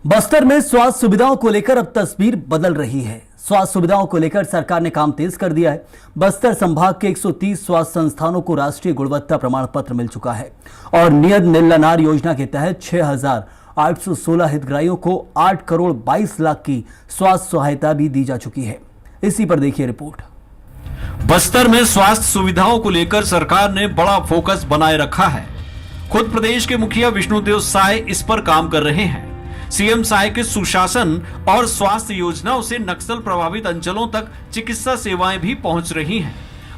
बस्तर में स्वास्थ्य सुविधाओं को लेकर अब तस्वीर बदल रही है। स्वास्थ्य सुविधाओं को लेकर सरकार ने काम तेज कर दिया है। बस्तर संभाग के 130 स्वास्थ्य संस्थानों को राष्ट्रीय गुणवत्ता प्रमाण पत्र मिल चुका है और नियत नीलानार योजना के तहत 6,816 हितग्राहियों को 8 करोड़ 22 लाख की स्वास्थ्य सहायता भी दी जा चुकी है। इसी पर देखिए रिपोर्ट। बस्तर में स्वास्थ्य सुविधाओं को लेकर सरकार ने बड़ा फोकस बनाए रखा है। खुद प्रदेश के मुखिया विष्णुदेव साय इस पर काम कर रहे हैं। सीएम साय के सुशासन और स्वास्थ्य योजनाओं से नक्सल प्रभावित अंचलों तक चिकित्सा सेवाएं भी पहुंच रही हैं।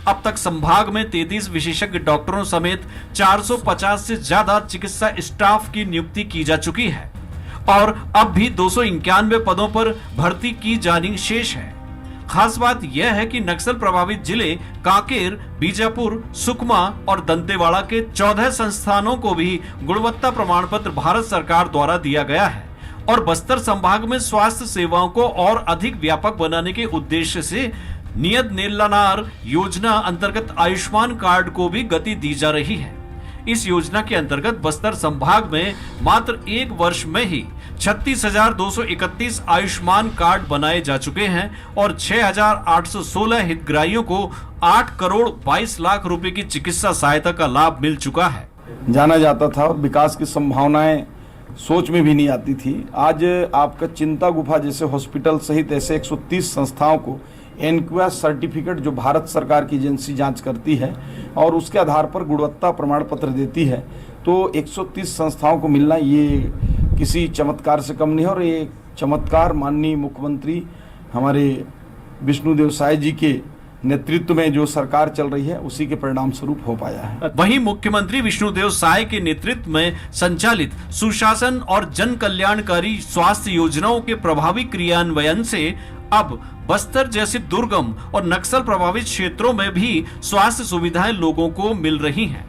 अब तक संभाग में 33 विशेषज्ञ डॉक्टरों समेत 450 से ज्यादा चिकित्सा स्टाफ की नियुक्ति की जा चुकी है और अब भी 291 पदों पर भर्ती की जानी शेष है। खास बात यह है कि नक्सल प्रभावित जिले कांकेर, बीजापुर, सुकमा और दंतेवाड़ा के 14 संस्थानों को भी गुणवत्ता प्रमाण पत्र भारत सरकार द्वारा दिया गया है और बस्तर संभाग में स्वास्थ्य सेवाओं को और अधिक व्यापक बनाने के उद्देश्य से नियत नीलानार योजना अंतर्गत आयुष्मान कार्ड को भी गति दी जा रही है। इस योजना के अंतर्गत बस्तर संभाग में मात्र एक वर्ष में ही 36,231 आयुष्मान कार्ड बनाए जा चुके हैं और 6,816 हितग्राहियों को 8 करोड़ 22 लाख रुपए की चिकित्सा सहायता का लाभ मिल चुका है। जाना जाता था और विकास की संभावनाएं सोच में भी नहीं आती थी। आज आपका चिंता गुफा जैसे हॉस्पिटल सहित ऐसे 130 संस्थाओं को एनक्यूएस सर्टिफिकेट जो भारत सरकार की एजेंसी जांच करती है और उसके आधार पर गुणवत्ता प्रमाण पत्र देती है, तो 130 संस्थाओं को मिलना ये किसी चमत्कार से कम नहीं है और ये चमत्कार माननीय मुख्यमंत्री हमारे विष्णुदेव साय जी के नेतृत्व में जो सरकार चल रही है उसी के परिणाम स्वरूप हो पाया है। वहीं मुख्यमंत्री विष्णुदेव साय के नेतृत्व में संचालित सुशासन और जन कल्याणकारी स्वास्थ्य योजनाओं के प्रभावी क्रियान्वयन से अब बस्तर जैसे दुर्गम और नक्सल प्रभावित क्षेत्रों में भी स्वास्थ्य सुविधाएं लोगों को मिल रही हैं।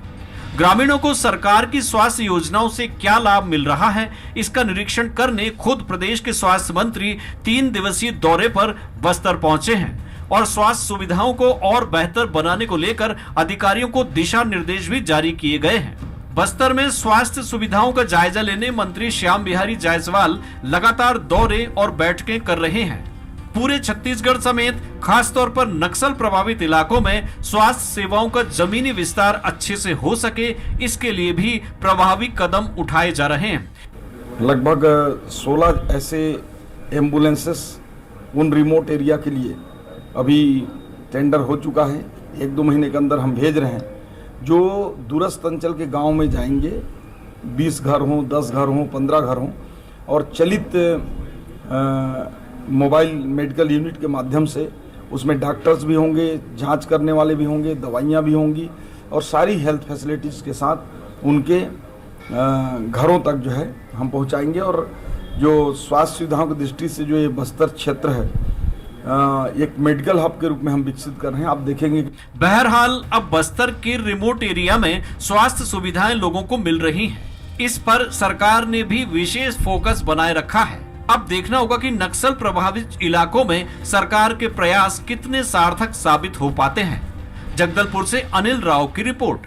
ग्रामीणों को सरकार की स्वास्थ्य योजनाओं से क्या लाभ मिल रहा है, इसका निरीक्षण करने खुद प्रदेश के स्वास्थ्य मंत्री 3 दिवसीय दौरे पर बस्तर पहुंचे हैं और स्वास्थ्य सुविधाओं को और बेहतर बनाने को लेकर अधिकारियों को दिशा निर्देश भी जारी किए गए हैं। बस्तर में स्वास्थ्य सुविधाओं का जायजा लेने मंत्री श्याम बिहारी जायसवाल लगातार दौरे और बैठकें कर रहे हैं। पूरे छत्तीसगढ़ समेत खासतौर पर नक्सल प्रभावित इलाकों में स्वास्थ्य सेवाओं का जमीनी विस्तार अच्छे से हो सके, इसके लिए भी प्रभावी कदम उठाए जा रहे हैं। लगभग 16 ऐसे एम्बुलेंसेस उन रिमोट एरिया के लिए अभी टेंडर हो चुका है। 1-2 महीने के अंदर हम भेज रहे हैं, जो दूरस्थ अंचल के गांव में जाएंगे। 20 घर हों, 10 घर हों, 15 घर हों और चलित मोबाइल मेडिकल यूनिट के माध्यम से उसमें डॉक्टर्स भी होंगे, जांच करने वाले भी होंगे, दवाइयाँ भी होंगी और सारी हेल्थ फैसिलिटीज़ के साथ उनके घरों तक जो है हम पहुंचाएंगे। और जो स्वास्थ्य सुविधाओं की दृष्टि से जो ये बस्तर क्षेत्र है एक मेडिकल हब के रूप में हम विकसित कर रहे हैं। आप देखेंगे। बहरहाल अब बस्तर के रिमोट एरिया में स्वास्थ्य सुविधाएं लोगों को मिल रही हैं। इस पर सरकार ने भी विशेष फोकस बनाए रखा है। अब देखना होगा कि नक्सल प्रभावित इलाकों में सरकार के प्रयास कितने सार्थक साबित हो पाते हैं। जगदलपुर से अनिल राव की रिपोर्ट।